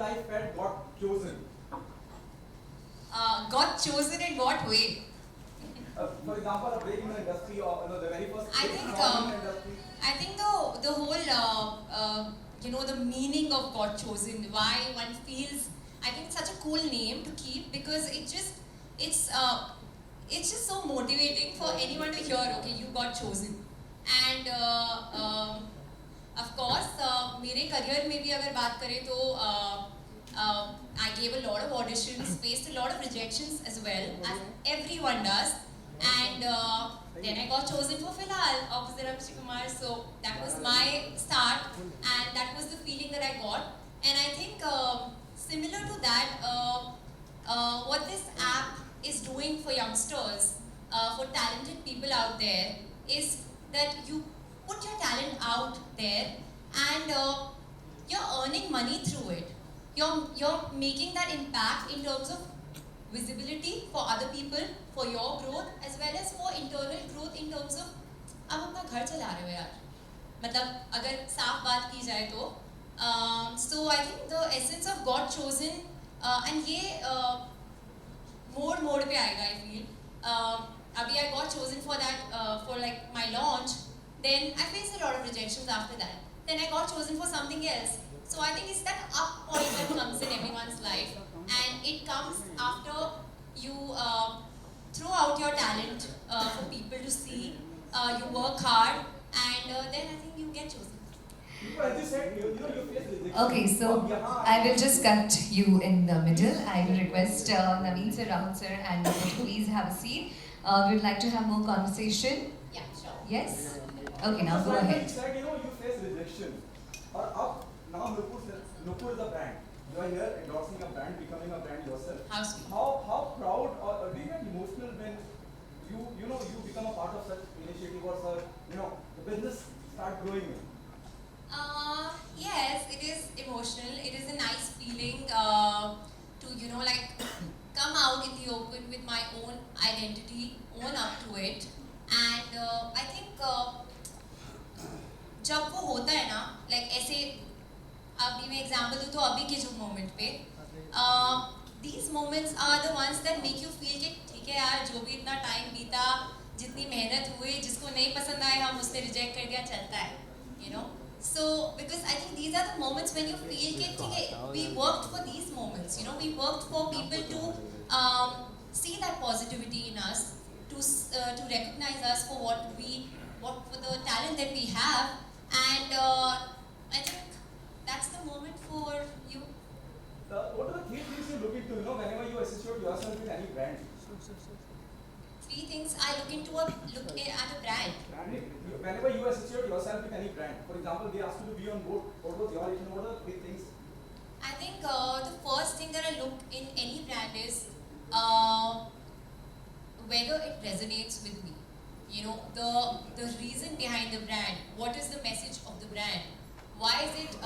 life felt got chosen? Got chosen in what way? For example, a break in the industry, or the very first I break in think the industry. I think the whole the meaning of God chosen, why one feels, I think it's such a cool name to keep, because it's just so motivating for anyone to hear. Okay, you got chosen, and of course मेरे career में भी अगर बात करें तो I gave a lot of auditions, faced a lot of rejections as well, as everyone does. And then I got chosen for Filhal, opposite Akshaya Kumar. So that was my start, and that was the feeling that I got. And I think similar to that, what this app is doing for youngsters, for talented people out there, is that you put your talent out there, and you're earning money through it. You're making that impact in terms of visibility for other people, for your growth, as well as for internal growth in terms of आप अपना घर चला रहे हो यार, मतलब अगर साफ बात की जाए तो so I think the essence of God chosen, and ये मोड़ पे आएगा I feel. अभी I got chosen for that, for like my launch, then I faced a lot of rejections after that. Then I got chosen for something else. So I think it's that up point that comes in everyone's life, and it comes after you throw out your talent for people to see. You work hard, and then I think you get chosen. As you said, you face rejection. Okay, so I will just cut you in the middle. I will request Naveen sir, Rahul sir, and Nupur to please have a seat. We would like to have more conversation. Yeah, sure. Yes? Okay, now go You ahead. said, you face rejection. Or up, now Nupur is a brand. You are here endorsing a brand, becoming a brand yourself. How sweet. How proud, or do you get emotional when you become a part of such initiative, or such, the business start growing? Yes, it is emotional. It is a nice feeling to like come out in the open with my own identity, own up to it, and I think जब वो होता है ना, like ऐसे अभी मैं example दूँ तो अभी के जो moment पे these moments are the ones that make you feel कि ठीक है यार, जो भी इतना time बीता, जितनी मेहनत हुई, जिसको नहीं पसंद आए हम उसने reject कर दिया, चलता है, So because I think these are the moments when you feel कि ठीक है, we worked for these moments, we worked for people to see that positivity in us, to recognize us for for the talent that we have, and I think that's the moment for you. What are the three things you look into, whenever you associate yourself with any brand? Three things I look at a brand. Whenever you associate yourself with any brand, for example, they ask you to be on board, what was your reaction? What are the three things? I think the first thing that I look in any brand is whether it resonates with me. The reason behind the brand. What is the message of the brand? Why is this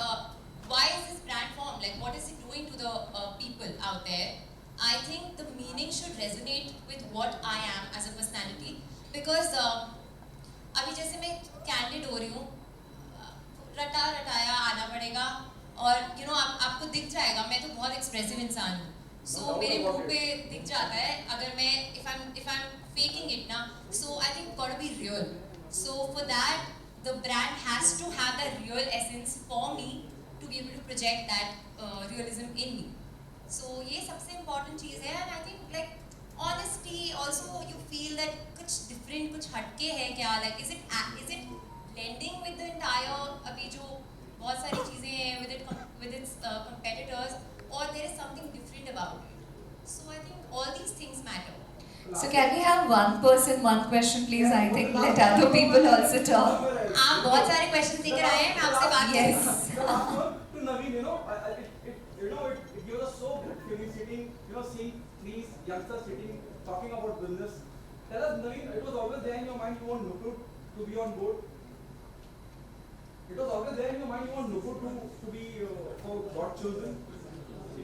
brand formed? Like, what is it doing to the people out there? I think the meaning should resonate with what I am as a personality, because अभी जैसे मैं candid हो रही हूँ, रटाया आना पड़ेगा, और आपको दिख जाएगा, मैं तो बहुत expressive इंसान हूँ, so मेरे मुंह पे दिख जाता है अगर मैं if I'm faking it ना, so I think gotta be real. So for that, the brand has to have that real essence for me to be able to project that realism in me. So ये सबसे important चीज़ है, and I think like honesty also, you feel that कुछ different, कुछ हटके है क्या, like is it blending with the entire अभी जो बहुत सारी चीज़ें हैं with its competitors, or there is something different about it. So I think all these things matter. So can we have one person, one question please? I think let other people also talk. आप बहुत सारे questions लेकर आए हैं, मैं आपसे बात करूँ. Yes. The last one to Naveen, it gives us so good feeling sitting, seeing three youngsters sitting, talking about business. Tell us, Naveen, it was always there in your mind you want Nupur to be on board. It was always there in your mind you want Nupur to be for God chosen,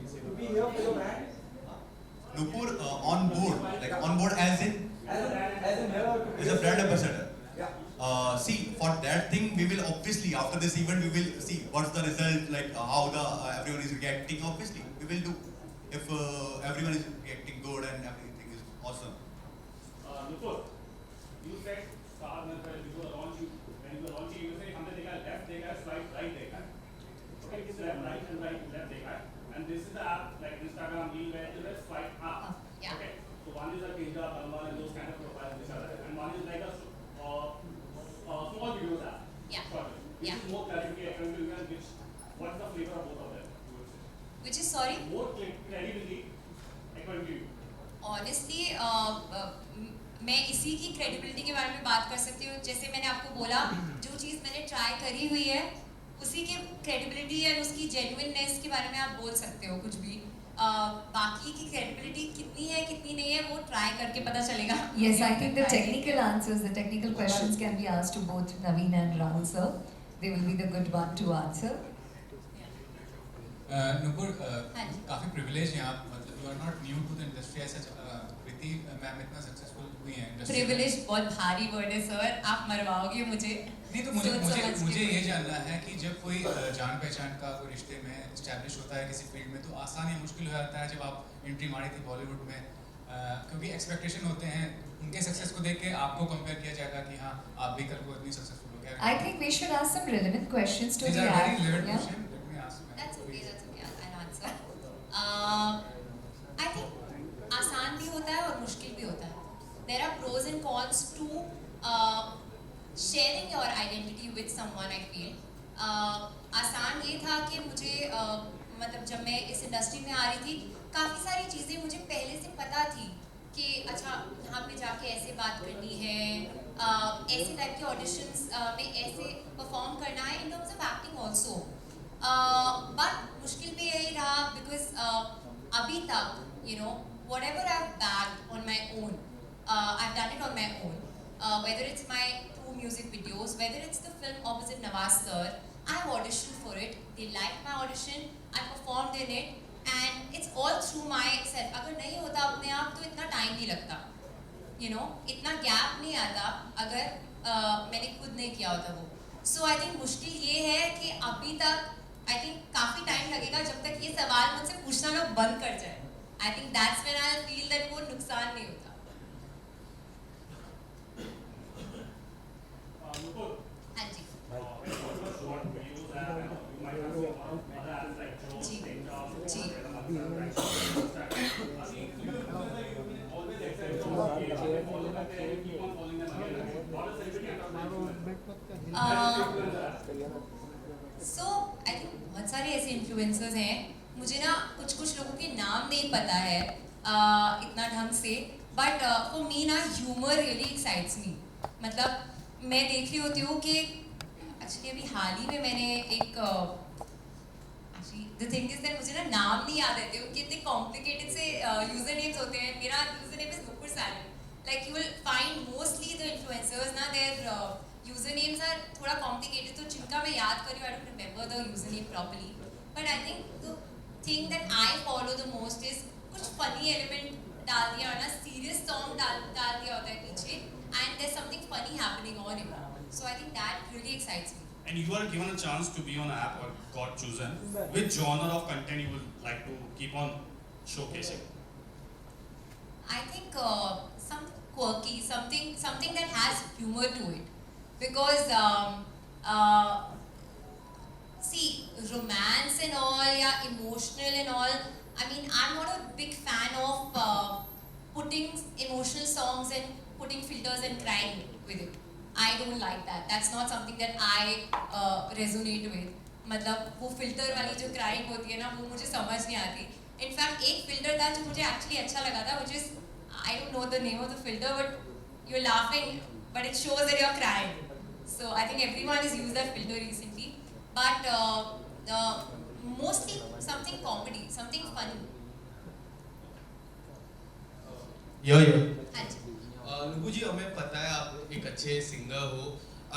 to be here for your brand. Nupur on board, like on board as in As in here. as a brand ambassador. Yeah. see, for that thing, we will obviously, after this event, we will see what's the result, like how the everyone is reacting. Obviously, we will do if everyone is reacting good and everything is awesome. Nupur, you said star when you were launching, you say हमने देखा left देखा swipe right देखा, okay, it's left right and right left देखा, and this is the app like Instagram reel where you just swipe up, Yeah. okay, so one is a Kinja, Balwan and those kind of profiles which are there, and one is like a small videos app. Yeah. Short. Which Yeah. is more credibility according to you and which, what's the flavor of both of them? You would say. Which is sorry. More credibility according to you. Honestly मैं इसी की credibility के बारे में बात कर सकती हूँ. जैसे मैंने आपको बोला, जो चीज़ मैंने ट्राई करी हुई है उसी के क्रेडिबिलिटी या उसकी जेन्युइननेस के बारे में आप बोल सकते हो कुछ भी. बाकी की क्रेडिबिलिटी कितनी है कितनी नहीं है वो ट्राई करके पता चलेगा. Yes, I think the technical answers, the technical questions can be asked to both Naveen and Rahul sir. They will be the good one to answer. Nupur, हाँ जी. काफ़ी प्रिविलेज हैं आप, मतलब you are not new to the industry ऐसा. Preeti ma'am इतना successful हुई हैं industry. Privilege बहुत भारी वर्ड है सर, आप मरवाओगे मुझे. नहीं तो मुझे ये जानना है कि जब कोई जान पहचान का कोई रिश्ते में इस्टेब्लिश होता है किसी फील्ड में, तो आसान या मुश्किल हो जाता है जब आप एंट्री मारी थी बॉलीवुड में, क्योंकि एक्सपेक्टेशन होते हैं उनके सक्सेस को देख के आपको कंपेयर किया जाएगा कि हाँ आप भी कल को इतनी सक्सेसफुल हो गया. I think we should ask some relevant questions to These the are very app. relevant Yeah. question. Let me ask. That's okay. I'll answer. I think आसान भी होता है और मुश्किल भी होता है. There are pros and cons to sharing your identity with someone. I feel आसान ये था कि मुझे मतलब जब मैं इस इंडस्ट्री में आ रही थी काफ़ी सारी चीज़ें मुझे पहले से पता थी कि अच्छा यहाँ पे जाके ऐसे बात करनी है, ऐसे टाइप के ऑडिशंस में ऐसे परफॉर्म करना है in terms of acting also. But मुश्किल भी यही रहा बिकॉज अभी तक you know whatever I've bagged on my own, I've done it on my own. Whether it's my 2 music videos, whether it's the film opposite Nawaz sir, I have auditioned for it. They liked my audition. I performed in it, and it's all through myself. अगर नहीं होता अपने आप तो इतना time नहीं लगता. You know, इतना गैप नहीं आता अगर मैंने खुद नहीं किया होता वो. So I think मुश्किल ये है कि अभी तक I think काफ़ी टाइम लगेगा जब तक ये सवाल मुझसे पूछना ना बंद कर जाए. I think that's when I'll feel that वो नुकसान नहीं होता. Nupur, हाँ जी. when you were short videos app and you might have seen other apps like Joe, ji. TikTok, ji. always accept those games, follow them and you keep on following them again. What is celebrity So I think बहुत सारे ऐसे influencers हैं, मुझे ना कुछ लोगों के नाम नहीं पता है इतना ढंग से, बट फॉर मी ना ह्यूमर रियली एक्साइट्स मी. मतलब मैं देख रही होती हूँ कि एक्चुअली अभी हाल ही में मैंने एक द थिंग इज दैट मुझे ना नाम नहीं याद रहते उनके, इतने कॉम्प्लिकेटेड से यूजर नेम्स होते हैं. मेरा user name is Nupur Sailan. Like you will find mostly the influencers ना देयर यूजर नेम्स आर थोड़ा कॉम्प्लिकेटेड, तो जिनका मैं याद कर रही हूँ I don't remember the user name properly. But I think the thing that I follow the most is कुछ फनी एलिमेंट डाल दिया ना, सीरियस सॉन्ग डाल दिया होता है पीछे, and there something funny happening on it. So I think that really excites me. And you are given a chance to be on an app or got chosen, which genre of content you would like to keep on showcasing? I think something quirky, something that has humor to it, because see, romance and all, yeah, emotional and all. I mean, I'm not a big fan of putting emotional songs and putting filters and crying with it. I don't like that. That's not something that I resonate with. मतलब वो filter वाली जो crying होती है ना वो मुझे समझ नहीं आती. इनफैक्ट एक फिल्टर था जो मुझे एक्चुअली अच्छा लगा था, which is I don't know the name of the filter, but you're laughing, but it shows that you're crying. So I think everyone has used that filter recently, but mostly something comedy, something funny. यो हाँ जी. नुपु जी, हमें पता है आप एक अच्छे singer हो.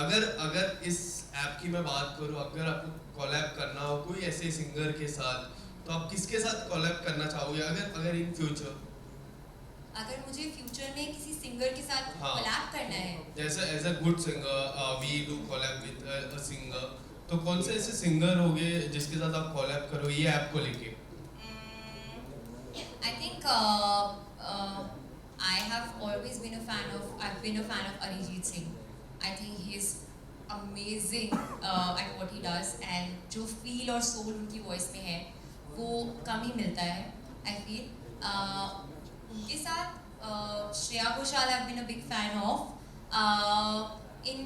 अगर इस ऐप की मैं बात करूं, अगर आपको कोलैब करना हो कोई ऐसे सिंगर के साथ, तो आप किसके साथ कोलैब करना चाहोगे अगर इन फ्यूचर? अगर मुझे फ्यूचर में किसी सिंगर के साथ हाँ। कोलैब करना है, जैसे as a good singer we do collab with a singer, तो कौन से ऐसे सिंगर होंगे जिसके साथ आप कोलैब करो ये ऐप को लेके? I think I have always been a fan of. I've been a fan of Arijit Singh. I think he is amazing at what he does, and जो feel और soul उनकी voice में है, वो कम ही मिलता है. I feel उनके साथ Shreya Ghoshal I've been a big fan of. In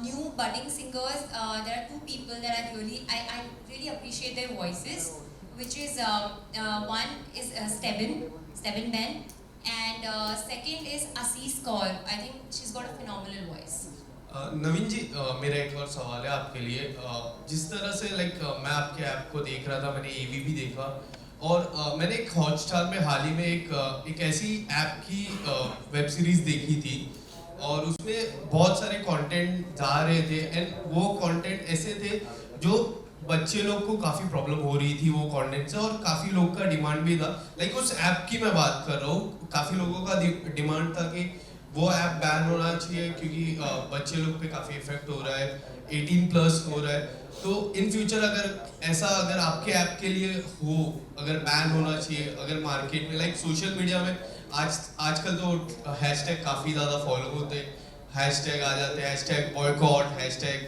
new budding singers, there are two people that I really appreciate their voices, which is one is Steven Ben, and second is Assis Kaur. I think she's got a phenomenal voice. नवीन जी, मेरा एक और सवाल है आपके लिए। जिस तरह से मैं आपके ऐप को देख रहा था, मैंने AV भी देखा, और मैंने एक हॉटस्टार में हाल ही में एक ऐसी ऐप की वेब सीरीज देखी थी, और उसमें बहुत सारे कंटेंट जा रहे थे, एंड वो कंटेंट ऐसे थे जो बच्चे लोग को काफ़ी प्रॉब्लम हो रही थी वो कंटेंट से, और काफ़ी लोग का डिमांड भी था। उस ऐप की मैं बात कर रहा हूँ, काफ़ी लोगों का डिमांड था कि वो ऐप बैन होना चाहिए क्योंकि बच्चे लोग पे काफ़ी इफेक्ट हो रहा है, 18+ हो रहा है। तो इन फ्यूचर अगर आपके ऐप के लिए हो, अगर बैन होना चाहिए, अगर मार्केट में सोशल मीडिया में आजकल तो हैशटैग काफ़ी ज़्यादा फॉलो होते हैं, हैशटैग आ जाते हैं, हैशटैग बॉयकॉट, हैशटैग,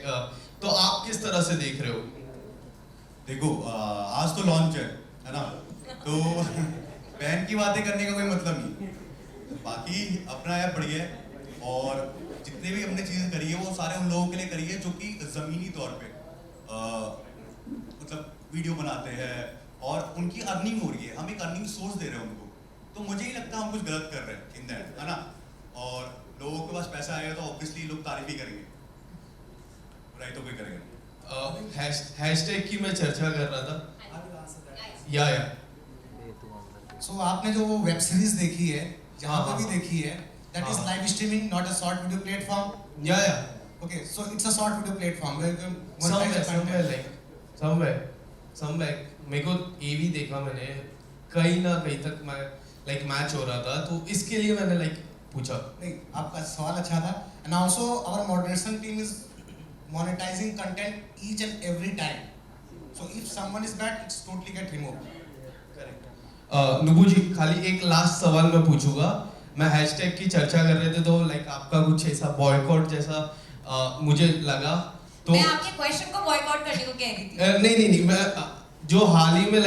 तो आप किस तरह से देख रहे हो? देखो, आज तो लॉन्च है ना, तो बैन की बातें करने का कोई मतलब नहीं। बाकी अपना ऐप बढ़िया है, और जितने भी हमने चीज़ें करी है वो सारे उन लोगों के लिए करी है जो कि ज़मीनी तौर पे मतलब वीडियो बनाते हैं और उनकी अर्निंग हो रही है, हम एक अर्निंग सोर्स दे रहे हैं उनको। तो मुझे ही लगता है हम कुछ गलत कर रहे हैं इन दैट, है ना। और लोगों के पास पैसा आएगा तो ऑब्वियसली लोग तारीफ ही करेंगे, बुराई तो कोई करेगा। हैशटैग की मैं चर्चा कर रहा था। या सो आपने जो वो वेब सीरीज देखी है, जहाँ हाँ, पे भी देखी है, दैट इज हाँ। Live streaming, not a short video platform. या okay, so it's a short video platform where you can somewhere मेरे को AV देखा मैंने, कहीं ना कहीं तक मैं मैच हो रहा था, तो इसके लिए मैंने पूछा। नहीं, आपका सवाल अच्छा था। And also our moderation team is monetizing content each and every time, so if someone is bad it's totally get removed. Nubu ji, खाली एक लास्ट सवाल मैं पूछूंगा। मैं हैशटैग की चर्चा कर रहे थे, तो आपका कुछ ऐसा बॉयकॉट जैसा मुझे लगा, तो मैं आपके क्वेश्चन को बॉयकॉट करने को कह रही थी। नहीं, मैं जो हाल ही में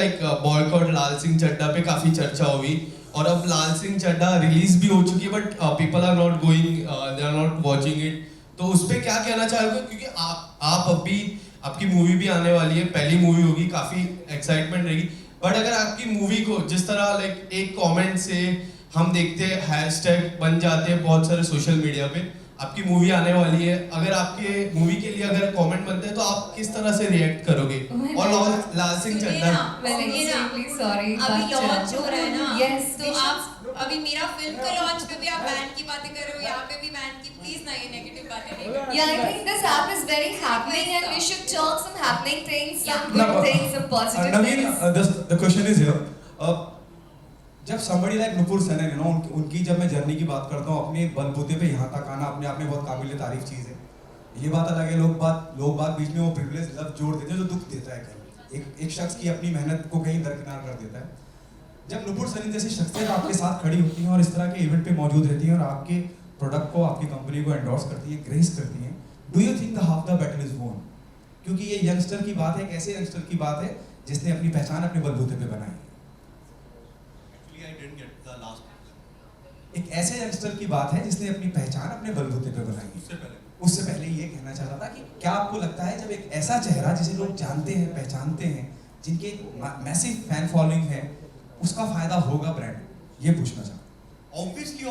बॉयकॉट लाल सिंह चड्ढा पे काफी चर्चा हुई, और अब लाल सिंह चड्ढा रिलीज भी हो चुकी है, but people are not going, they are not watching it. तो उस पे क्या कहना चाहोगे? क्योंकि आप अभी आपकी मूवी भी आने वाली है, पहली मूवी होगी, काफी एक्साइटमेंट रहेगी, बट अगर आपकी मूवी को जिस तरह एक कमेंट से हम देखते हैं हैशटैग बन जाते हैं बहुत सारे सोशल मीडिया पे, आपकी मूवी आने वाली है, अगर आपके मूवी के लिए अगर कमेंट बनते हैं तो आप किस तरह से रिएक्ट करोगे? और लाल सिंह चड्ढा, Sorry, अभी but, लॉन्च हो रहा है ना, yes, तो आप अभी मेरा फिल्म का लॉन्च पे भी आप बैन की बातें कर रहे हो, यहाँ पे भी बैन की, प्लीज ना ये नेगेटिव बातें नहीं करो। Yeah, I think this app is very happening, and we should talk some happening things, some No, good things, some positive Naveen, things. the question is here. जब somebody like Nupur Sanen, you know, उनकी जब मैं journey की बात करता हूँ, अपने बलबूते पे यहाँ तक आना अपने आप में बहुत काबिल तारीफ चीज़ है। ये बात अलग है, लोग बात बीच में वो प्रिविलेज लफ्ज़ जोड़ देते हैं जो दुख देता है कहीं, एक शख्स की अपनी मेहनत को कहीं दरकिनार कर देता है। जब नुपुर सलीम जैसी शख्सियत आपके साथ खड़ी होती हैं और इस तरह के इवेंट पे मौजूद रहती हैं और आपके प्रोडक्ट को, आपकी कंपनी को एंडोर्स करती है, ग्रेस करती हैं, do you think the half the battle is वोन? क्योंकि ये यंगस्टर की बात है, एक ऐसे यंगस्टर की बात है जिसने अपनी पहचान अपने बलबूते पे बनाई है। एक ऐसे यंगस्टर की बात है जिसने अपनी पहचान अपने बलबूते पे बनाई है। उससे पहले ये कहना चाहता था कि क्या आपको लगता है जब एक ऐसा चेहरा जिसे लोग जानते हैं, पहचानते हैं, जिनके मैसिव फैन फॉलोइंग है, उसका फायदा होगा ब्रांड? ये पूछना चाहता हूं। Obviously,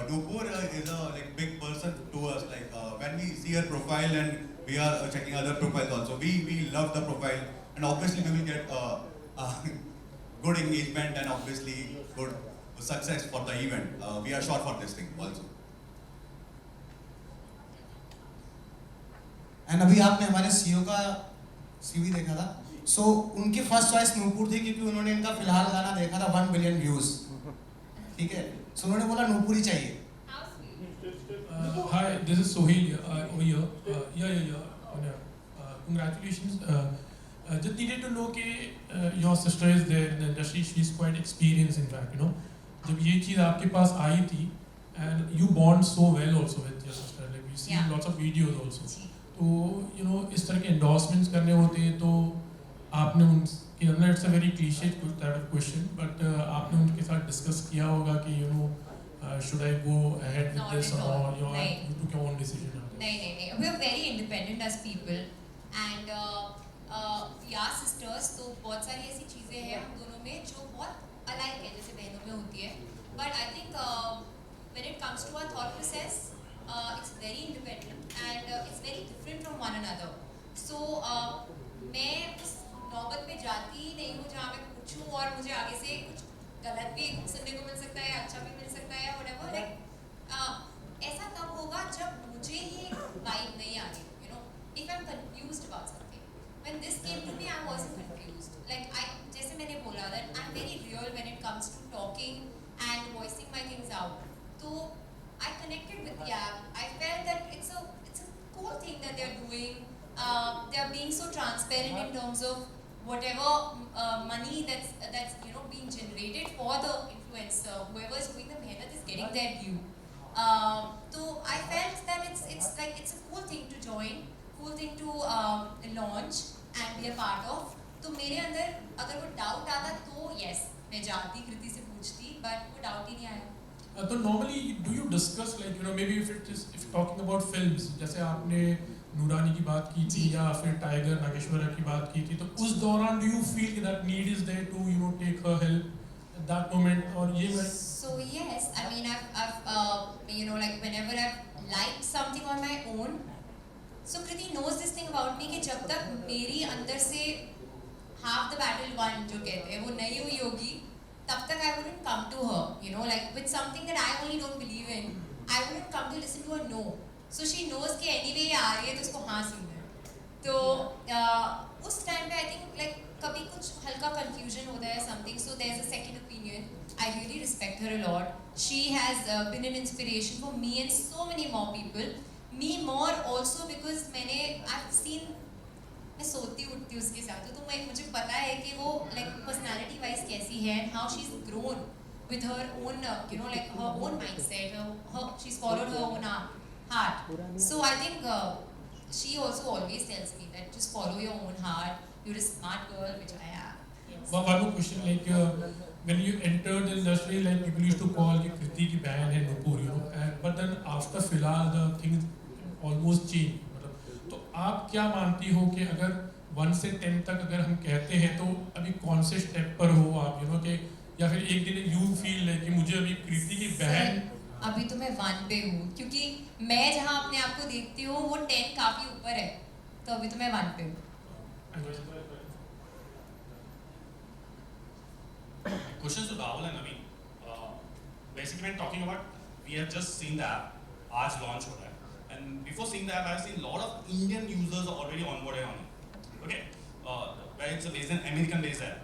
Nupur is a big person to us. When we see her profile and we are checking other profiles also, we love the profile, and obviously we will get good engagement and obviously good success for the event. We are short for this thing also. And अभी आपने हमारे CEO का CV देखा था, सो उनकी first choice Nupur थी क्योंकि उन्होंने इनका फिलहाल गाना देखा था 1 बिलियन व्यूज। ठीक है, सो उन्होंने बोला नूपुर ही चाहिए. How sweet. Hi, this is Sohail over here. Congratulations. Just needed to know कि your sister is there in the industry. She's quite experienced, in fact. जब ये चीज़ आपके पास आई थी, and you bond so well also with your sister. Like we see Yeah. lots of videos also. जी. तो इस तरह के endorsements करने होते हैं तो आपने उनके अंदर it's a very cliche type of question, but आपने उनके साथ discuss किया होगा कि should I go ahead with Not this at or all. you नहीं. took your own decision on this? नहीं. We are very independent as people, and we are sisters. तो बहुत सारी ऐसी चीज़ें हैं हम दोनों में जो बहुत alike है, जैसे बहनों में होती है. But I think when it comes to our thought process, it's very independent and it's very different from one another. So मैं उस नौबत में जाती ही नहीं हूँ जहाँ मैं पूछूँ और मुझे आगे से कुछ गलत भी सुनने को मिल सकता है, अच्छा भी मिल सकता है, whatever. Like ऐसा तब होगा जब मुझे ही vibe नहीं आ रही. If I'm confused about something. When this came to me, I wasn't confused. Like जैसे मैंने बोला that I'm very real when it comes to talking and voicing my things out. So I connected with the app. I felt that it's a cool thing that they're doing. They're being so transparent in terms of whatever money that's being generated for the influencer. Whoever is doing the mehnat is getting their due. So I felt that it's a cool thing to join, cool thing to launch and be a part of. तो मेरे अंदर अगर वो doubt आता तो yes मैं जाती कृति से पूछती, but वो डाउट ही नहीं आया. तो normally do you discuss like maybe if talking about films, जैसे आपने नूरानी की बात की थी या फिर टाइगर नागेश्वरा की बात की थी, तो उस दौरान do you feel that need is there to take her help at that moment और ये So yes, I mean I've like whenever I've liked something on my own, so Kriti knows this thing about me कि जब तक मेरी अंदर से half the battle won जो कहते हैं वो नहीं हुई होगी, तब तक I wouldn't come to her, like with something that I only don't believe in, I wouldn't come to listen to her no. So she knows कि anyway ये आ रही है तो उसको हाँ सुनना है. तो उस time पे I think like कभी कुछ हल्का confusion होता है something, so there's a second opinion. I really respect her a lot. She has been an inspiration for me and so many more people. Me more also because I've seen मैं सोती उठती उसके साथ तो मुझे पता है कि वो like personality wise कैसी है and how she's grown with her own like her own mindset, she's followed her own heart. So I think she also always tells me that just follow your own heart, you're a smart girl, which I am. Yes. One more question, like when you entered the industry, like people used to call you Kriti ki बहन है Nupur, but then after फिलहाल the things almost changed. तो आप क्या मानती हो कि अगर 1 से 10 तक अगर हम कहते हैं तो अभी कौन से स्टेप पर हो आप कि या फिर एक दिन यू फील है कि मुझे अभी कृति की बहन अभी तो मैं 1 पे हूँ क्योंकि मैं जहाँ अपने आप को देखती हूँ वो 10 काफी ऊपर है, तो अभी तो मैं 1 पे हूँ. Questions to Rahul and Naveen. Basically, when talking about, we have just seen the app, आज launch हो रहा है. And before seeing that, I've seen a lot of Indian users already onboarded on it. Okay, where it's based in American based app.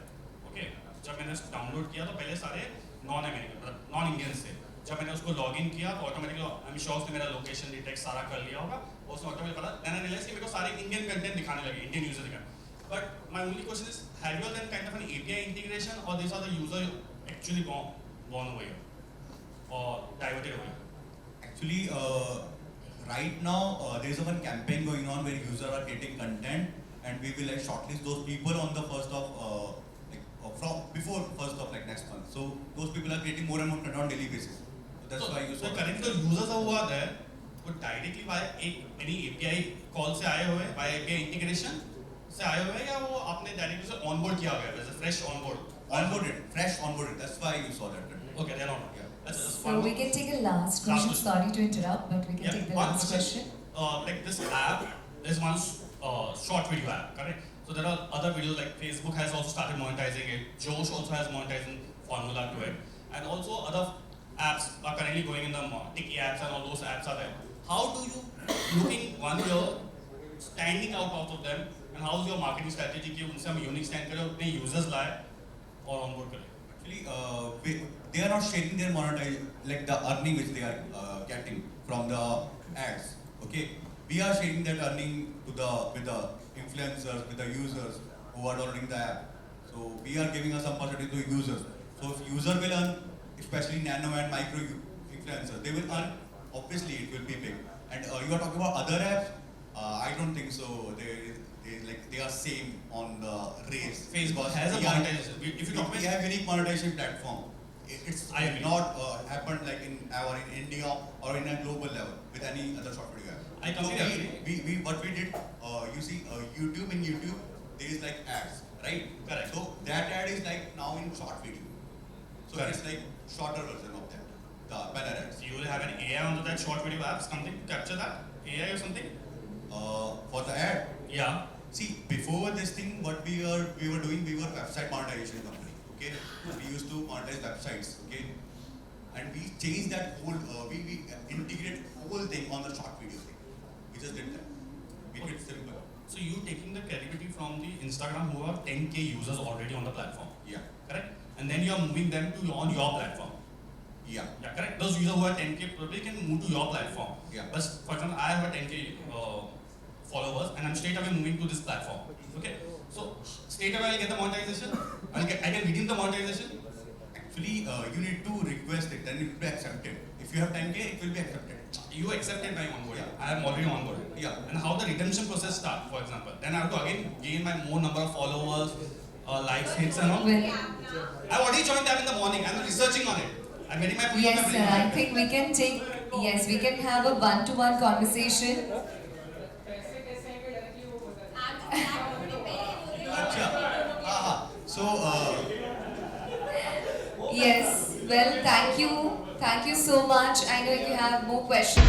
Okay, जब मैंने उसको download किया तो पहले सारे नॉन इंडियंस थे. जब मैंने उसको लॉगिन किया तो ऑटोमेटिकली आई एम श्योर उसने मेरा लोकेशन डिटेक्ट सारा कर लिया होगा. उसने ऑटोमेटिकली पता, then I realized कि मेरे को सारे इंडियन कंटेंट दिखाने लगे, इंडियन यूजर दिखाने. But my only question is, have you done kind of an API integration, or these are the user actually gone over here or diverted over here? Actually, right now there is one campaign going on where users are getting content, and we will like shortlist those people on the first of from before first of like next month. So those people are creating more and more content on daily basis. So that's why you saw. Currently the users are हुआ है वो directly by any API call से आए हुए, by API integration से आए हुए, या वो आपने directly से onboard किया हुआ है, वैसे fresh fresh onboarded. That's why you saw that. Okay, they're not. Yeah. So we can take a last question. Sorry to interrupt, but we can take the last question. Like this app, there's one short video app, correct? So there are other videos like Facebook has also started monetizing it. Josh also has monetizing formula to it, and also other apps are currently going in the Tiki apps and all those apps are there. How do you looking 1 year standing out of them, and how is your marketing strategy कि उनसे हम unique stand करें, अपने users लाए और onboard करें? Actually, they are not sharing their like the earning which they are getting from the ads. Okay, we are sharing that earning to the with the influencers, with the users who are downloading the app. So we are giving some percentage to users. So if user will earn, especially nano and micro influencers, they will earn. Obviously, it will be big. And you are talking about other apps. I don't think so. They are same on the race. Facebook has a we are- monetization. If you talk we about have unique monetization platform. It's I agree. not happened like in India or in a global level with any other short video app. I completely agree. We what we did, you see YouTube, in YouTube there is like ads, right? Correct. So that ad is like now in short video. So Correct. it's like shorter version of that, the banner ads. You will have an AI onto that short video app, something to capture that AI or something. For the ad, Yeah. see, before this thing, what we were doing, we were website monetization company. Okay, we used to monetize websites. Okay, and we changed that whole. We integrate whole thing on the short video thing. We just did that. Make it simple. So you taking the credibility from the Instagram who have 10K users already on the platform, Yeah, correct? And then you are moving them to on your platform. yeah, Yeah, correct. Those users who are 10K probably can move to your platform. yeah. But for example, I have a 10K followers and I'm straight away moving to this platform. Okay, so straight away I'll get the monetization. I can redeem the monetization. Actually, you need to request it, then it will be accepted. If you have 10K, it will be accepted. You accepted my onboarding. Yeah. I am already onboarded. Yeah. And how the redemption process start, for example? Then I have to again gain my more number of followers, likes, hits and all. Well, I already joined them in the morning. I'm researching on it. I'm getting my proof yes, of sir. everything. I think we can take. Yes, we can have a one-to-one conversation. Acha. So, Yes. Well, thank you. Thank you so much. I know you have more questions.